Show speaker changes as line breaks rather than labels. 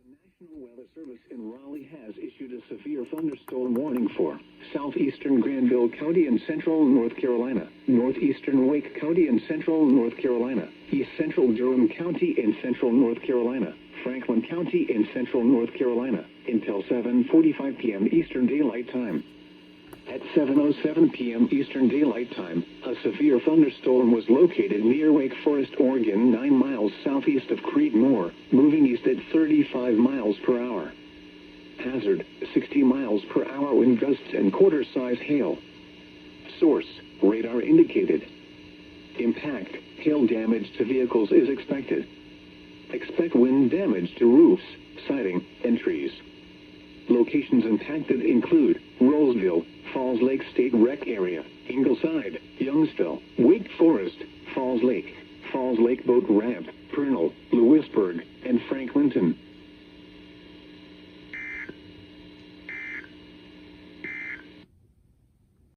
National Weather Service in Raleigh has issued a severe thunderstorm warning for southeastern Granville County and central North Carolina, northeastern Wake County and central North Carolina, east central Durham County in central North Carolina, Franklin County in central North Carolina, until 7:45 p.m. Eastern Daylight Time. At 7:07 p.m. Eastern Daylight Time, a severe thunderstorm was located near Wake Forest, Oregon, 9 miles southeast of Creedmoor, moving east at 35 miles per hour. Hazard, 60 miles per hour wind gusts and quarter-size hail. Source, radar indicated. Impact, hail damage to vehicles is expected. Expect wind damage to roofs, siding, and trees. Locations impacted include Roseville, Falls Lake State Rec Area, Ingleside, Youngsville, Wake Forest, Falls Lake Boat Ramp, Pernal, Lewisburg, and Franklinton.